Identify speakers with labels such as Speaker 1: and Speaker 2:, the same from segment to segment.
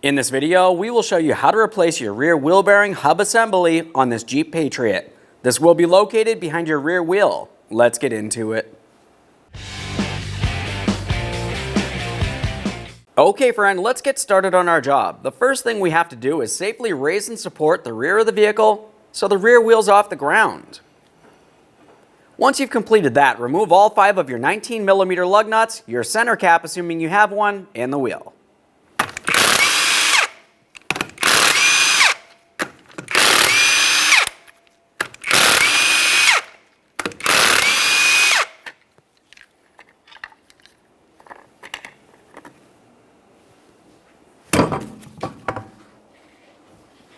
Speaker 1: In this video, we will show you how to replace your rear wheel bearing hub assembly on this Jeep Patriot. This will be located behind your rear wheel. Let's get into it. Okay friend, let's get started on our job. The first thing we have to do is safely raise and support the rear of the vehicle so the rear wheel's off the ground. Once you've completed that, remove all 5 of your 19mm lug nuts, your center cap assuming you have one, and the wheel.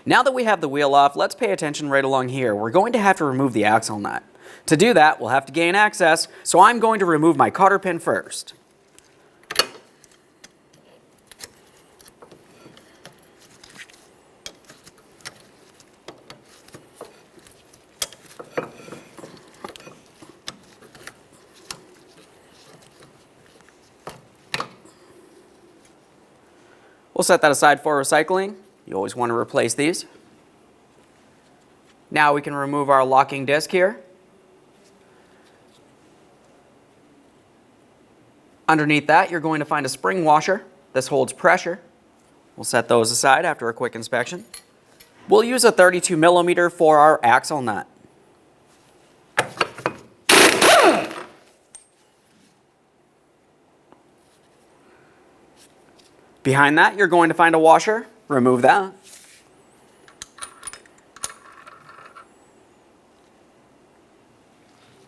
Speaker 1: Now that we have the wheel off, let's pay attention right along here. We're going to have to remove the axle nut. To do that, we'll have to gain access, so I'm going to remove my cotter pin first. We'll set that aside for recycling. You always want to replace these. Now we can remove our locking disc here. Underneath that, you're going to find a spring washer. This holds pressure. We'll set those aside after a quick inspection. We'll use a 32mm for our axle nut. Behind that, you're going to find a washer. Remove that.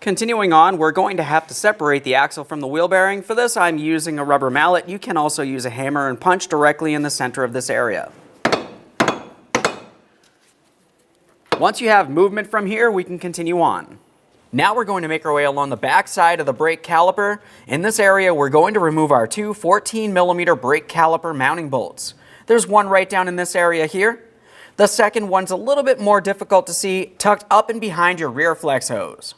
Speaker 1: Continuing on, we're going to have to separate the axle from the wheel bearing. For this, I'm using a rubber mallet. You can also use a hammer and punch directly in the center of this area. Once you have movement from here, we can continue on. Now we're going to make our way along the back side of the brake caliper. In this area, we're going to remove our 2 14mm brake caliper mounting bolts. There's one right down in this area here. The second one's a little bit more difficult to see, tucked up and behind your rear flex hose.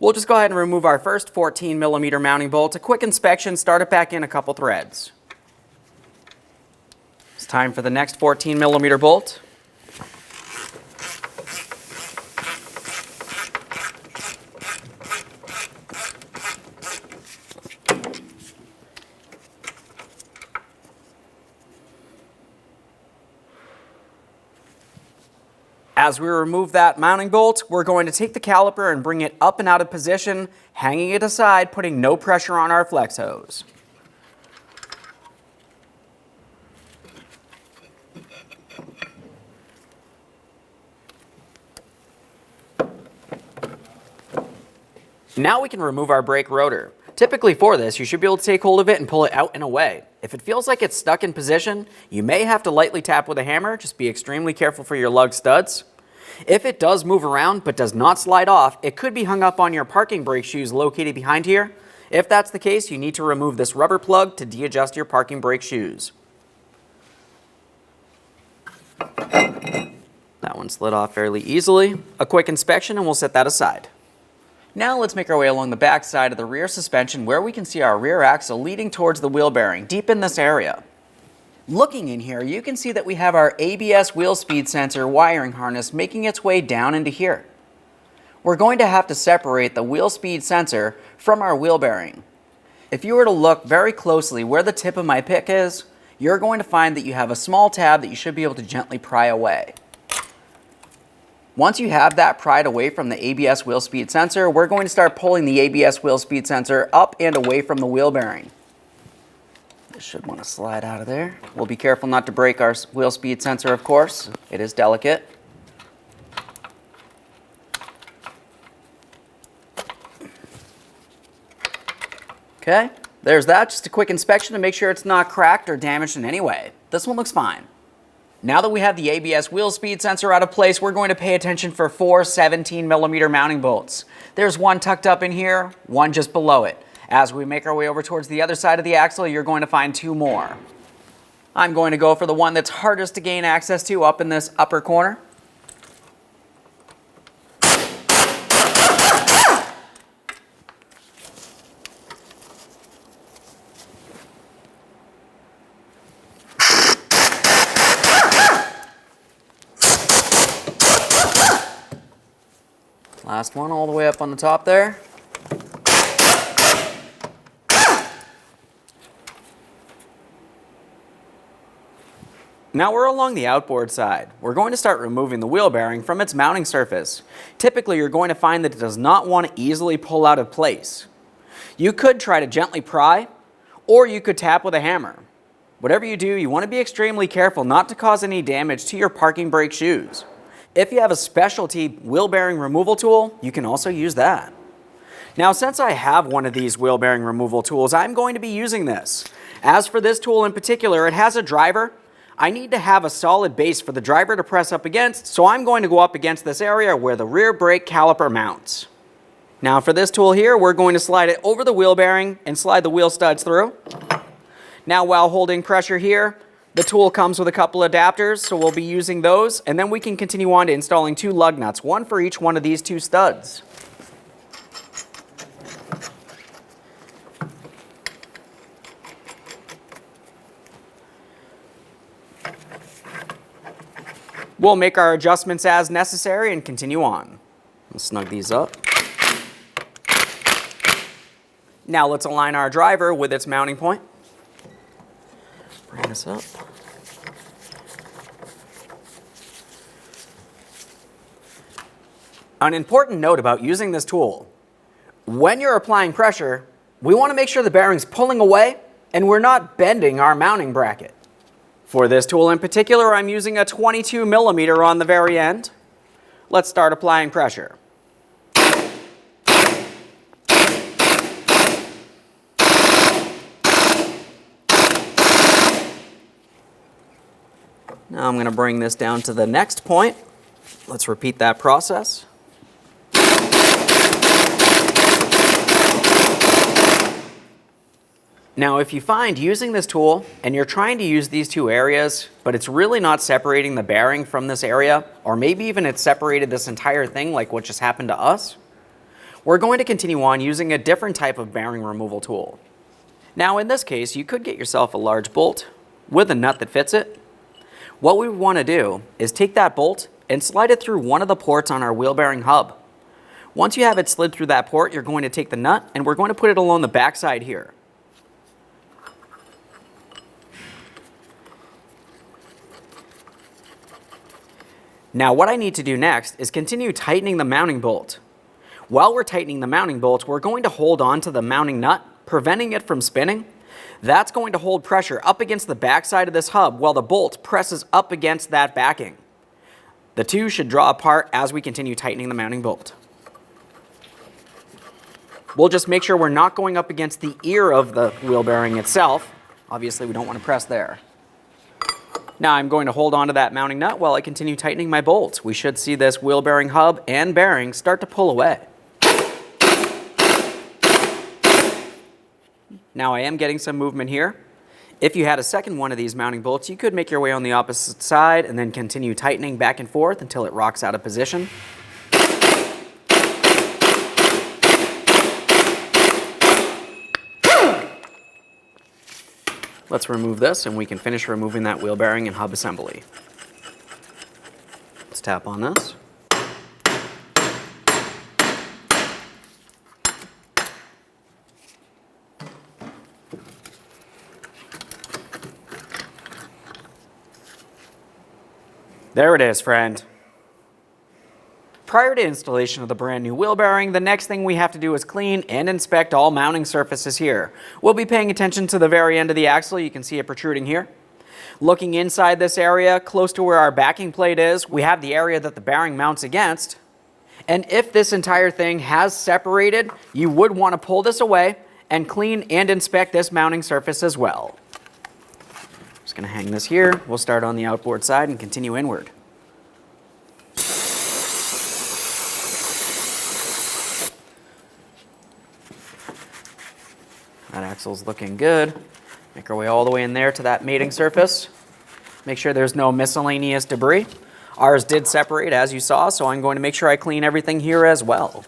Speaker 1: We'll just go ahead and remove our first 14mm mounting bolt. A quick inspection, start it back in a couple threads. It's time for the next 14mm bolt. As we remove that mounting bolt, we're going to take the caliper and bring it up and out of position, hanging it aside, putting no pressure on our flex hose. Now we can remove our brake rotor. Typically for this, you should be able to take hold of it and pull it out and away. If it feels like it's stuck in position, you may have to lightly tap with a hammer. Just be extremely careful for your lug studs. If it does move around but does not slide off, it could be hung up on your parking brake shoes located behind here. If that's the case, you need to remove this rubber plug to de-adjust your parking brake shoes. That one slid off fairly easily. A quick inspection and we'll set that aside. Now let's make our way along the back side of the rear suspension where we can see our rear axle leading towards the wheel bearing, deep in this area. Looking in here, you can see that we have our ABS wheel speed sensor wiring harness making its way down into here. We're going to have to separate the wheel speed sensor from our wheel bearing. If you were to look very closely where the tip of my pick is, you're going to find that you have a small tab that you should be able to gently pry away. Once you have that pried away from the ABS wheel speed sensor, we're going to start pulling the ABS wheel speed sensor up and away from the wheel bearing. This should want to slide out of there. We'll be careful not to break our wheel speed sensor, of course. It is delicate. Okay, there's that. Just a quick inspection to make sure it's not cracked or damaged in any way. This one looks fine. Now that we have the ABS wheel speed sensor out of place, we're going to pay attention for 4 17mm mounting bolts. There's one tucked up in here, one just below it. As we make our way over towards the other side of the axle, you're going to find 2 more. I'm going to go for the one that's hardest to gain access to up in this upper corner. Last one all the way up on the top there. Now we're along the outboard side. We're going to start removing the wheel bearing from its mounting surface. Typically, you're going to find that it does not want to easily pull out of place. You could try to gently pry, or you could tap with a hammer. Whatever you do, you want to be extremely careful not to cause any damage to your parking brake shoes. If you have a specialty wheel bearing removal tool, you can also use that. Now, since I have one of these wheel bearing removal tools, I'm going to be using this. As for this tool in particular, it has a driver. I need to have a solid base for the driver to press up against, so I'm going to go up against this area where the rear brake caliper mounts. Now for this tool here, we're going to slide it over the wheel bearing and slide the wheel studs through. Now while holding pressure here, the tool comes with a couple adapters, so we'll be using those, and then we can continue on to installing 2 lug nuts, one for each one of these 2 studs. We'll make our adjustments as necessary and continue on. We'll snug these up. Now let's align our driver with its mounting point. Bring this up. An important note about using this tool: when you're applying pressure, we want to make sure the bearing's pulling away and we're not bending our mounting bracket. For this tool in particular, I'm using a 22 millimeter on the very end. Let's start applying pressure. Now I'm going to bring this down to the next point. Let's repeat that process. Now, if you find using this tool and you're trying to use these 2 areas, but it's really not separating the bearing from this area, or maybe even it's separated this entire thing like what just happened to us, we're going to continue on using a different type of bearing removal tool. Now, in this case, you could get yourself a large bolt with a nut that fits it. What we want to do is take that bolt and slide it through one of the ports on our wheel bearing hub. Once you have it slid through that port, you're going to take the nut and we're going to put it along the back side here. Now what I need to do next is continue tightening the mounting bolt. While we're tightening the mounting bolt, we're going to hold on to the mounting nut, preventing it from spinning. That's going to hold pressure up against the back side of this hub while the bolt presses up against that backing. The 2 should draw apart as we continue tightening the mounting bolt. We'll just make sure we're not going up against the ear of the wheel bearing itself. Obviously, we don't want to press there. Now I'm going to hold on to that mounting nut while I continue tightening my bolts. We should see this wheel bearing hub and bearing start to pull away. Now I am getting some movement here. If you had a second one of these mounting bolts, you could make your way on the opposite side and then continue tightening back and forth until it rocks out of position. Let's remove this and we can finish removing that wheel bearing and hub assembly. Let's tap on this. There it is, friend. Prior to installation of the brand new wheel bearing, the next thing we have to do is clean and inspect all mounting surfaces here. We'll be paying attention to the very end of the axle. You can see it protruding here. Looking inside this area, close to where our backing plate is, we have the area that the bearing mounts against. And if this entire thing has separated, you would want to pull this away and clean and inspect this mounting surface as well. Just going to hang this here. We'll start on the outboard side and continue inward. That axle's looking good. Make our way all the way in there to that mating surface. Make sure there's no miscellaneous debris. Ours did separate, as you saw, so I'm going to make sure I clean everything here as well.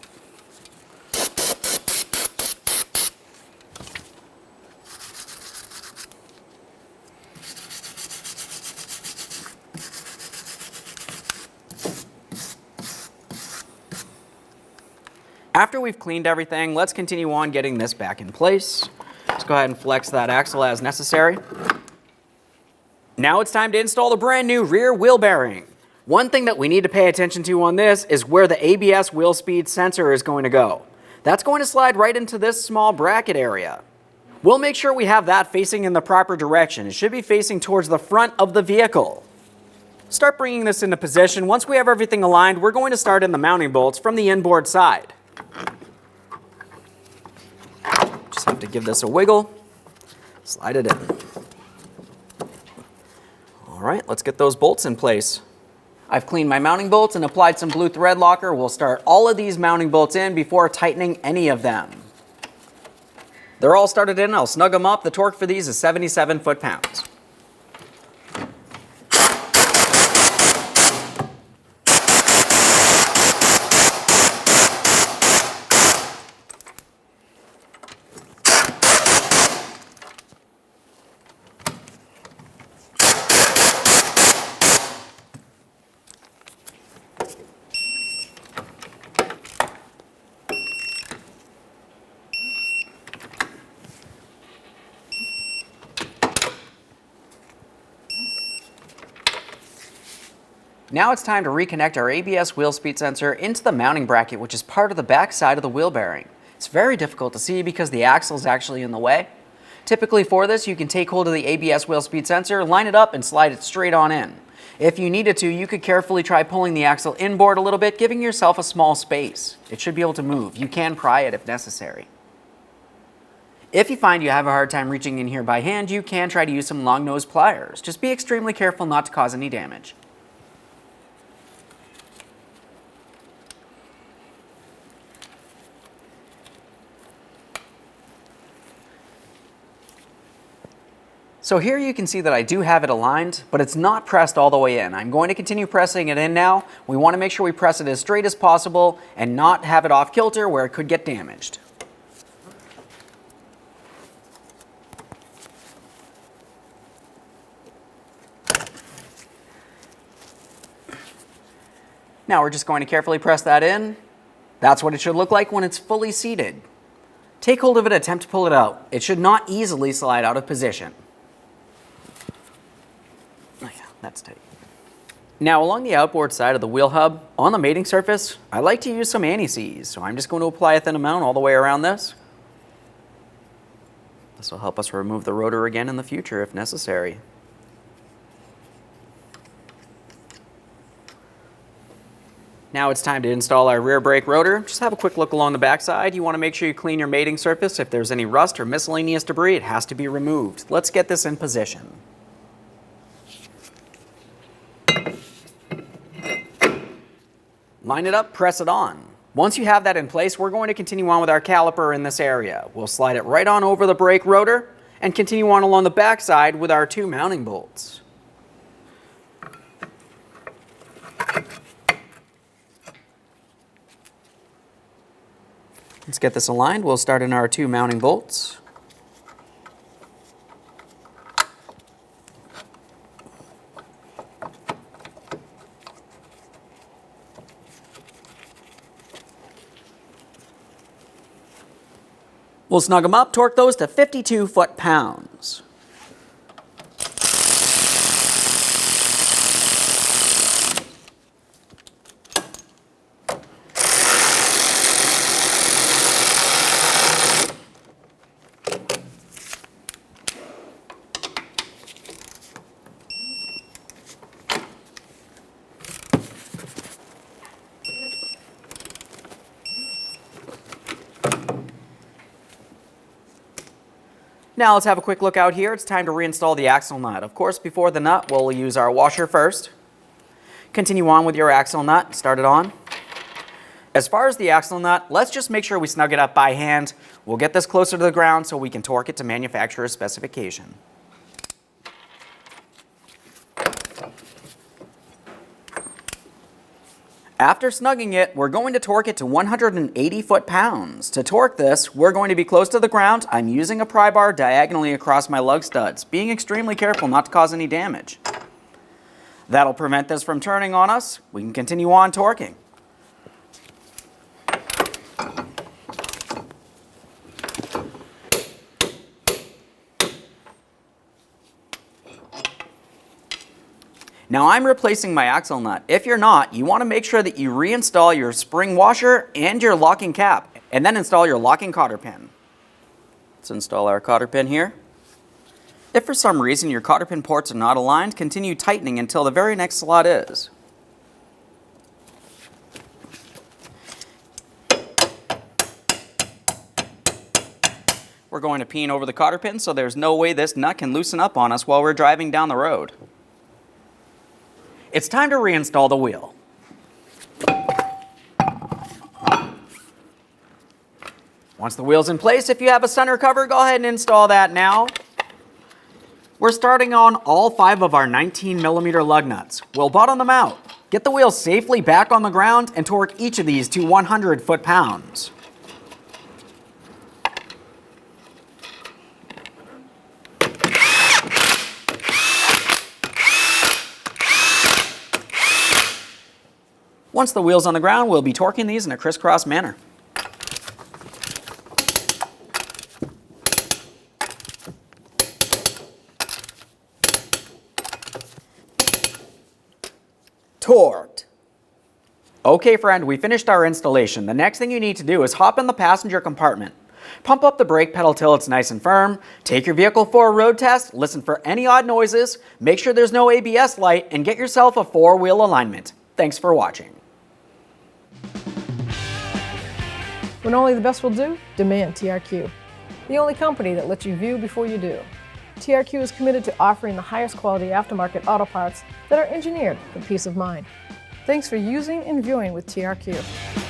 Speaker 1: After we've cleaned everything, let's continue on getting this back in place. Let's go ahead and flex that axle as necessary. Now it's time to install the brand new rear wheel bearing. One thing that we need to pay attention to on this is where the ABS wheel speed sensor is going to go. That's going to slide right into this small bracket area. We'll make sure we have that facing in the proper direction. It should be facing towards the front of the vehicle. Start bringing this into position. Once we have everything aligned, we're going to start in the mounting bolts from the inboard side. Just have to give this a wiggle. Slide it in. All right, let's get those bolts in place. I've cleaned my mounting bolts and applied some blue thread locker. We'll start all of these mounting bolts in before tightening any of them. They're all started in. I'll snug them up. The torque for these is 77 foot-pounds. Now it's time to reconnect our ABS wheel speed sensor into the mounting bracket, which is part of the back side of the wheel bearing. It's very difficult to see because the axle is actually in the way. Typically for this, you can take hold of the ABS wheel speed sensor, line it up, and slide it straight on in. If you needed to, you could carefully try pulling the axle inboard a little bit, giving yourself a small space. It should be able to move. You can pry it if necessary. If you find you have a hard time reaching in here by hand, you can try to use some long nose pliers. Just be extremely careful not to cause any damage. So here you can see that I do have it aligned, but it's not pressed all the way in. I'm going to continue pressing it in now. We want to make sure we press it as straight as possible and not have it off kilter where it could get damaged. Now we're just going to carefully press that in. That's what it should look like when it's fully seated. Take hold of it, attempt to pull it out. It should not easily slide out of position. Oh yeah, that's tight. Now along the outboard side of the wheel hub, on the mating surface, I like to use some anti-seize, so I'm just going to apply a thin amount all the way around this. This will help us remove the rotor again in the future if necessary. Now it's time to install our rear brake rotor. Just have a quick look along the backside. You want to make sure you clean your mating surface. If there's any rust or miscellaneous debris, it has to be removed. Let's get this in position. Line it up, press it on. Once you have that in place, we're going to continue on with our caliper in this area. We'll slide it right on over the brake rotor and continue on along the backside with our 2 mounting bolts. Let's get this aligned. We'll start in our 2 mounting bolts. We'll snug them up, torque those to 52 foot-pounds. Now let's have a quick look out here. It's time to reinstall the axle nut. Of course, before the nut, we'll use our washer first. Continue on with your axle nut. Start it on. As far as the axle nut, let's just make sure we snug it up by hand. We'll get this closer to the ground so we can torque it to manufacturer's specification. After snugging it, we're going to torque it to 180 foot-pounds. To torque this, we're going to be close to the ground. I'm using a pry bar diagonally across my lug studs, being extremely careful not to cause any damage. That'll prevent this from turning on us. We can continue on torquing. Now I'm replacing my axle nut. If you're not, you want to make sure that you reinstall your spring washer and your locking cap, and then install your locking cotter pin. Let's install our cotter pin here. If for some reason your cotter pin ports are not aligned, continue tightening until the very next slot is. We're going to peen over the cotter pin so there's no way this nut can loosen up on us while we're driving down the road. It's time to reinstall the wheel. Once the wheel's in place, if you have a center cover, go ahead and install that now. We're starting on all 5 of our 19mm lug nuts. We'll bottom them out. Get the wheel safely back on the ground and torque each of these to 100 foot-pounds. Once the wheel's on the ground, we'll be torquing these in a crisscross manner. Torqued. Okay friend, we finished our installation. The next thing you need to do is hop in the passenger compartment. Pump up the brake pedal till it's nice and firm, take your vehicle for a road test, listen for any odd noises, make sure there's no ABS light, and get yourself a 4-wheel alignment. Thanks for watching.
Speaker 2: When only the best will do, demand TRQ. The only company that lets you view before you do. TRQ is committed to offering the highest quality aftermarket auto parts that are engineered for peace of mind. Thanks for using and viewing with TRQ.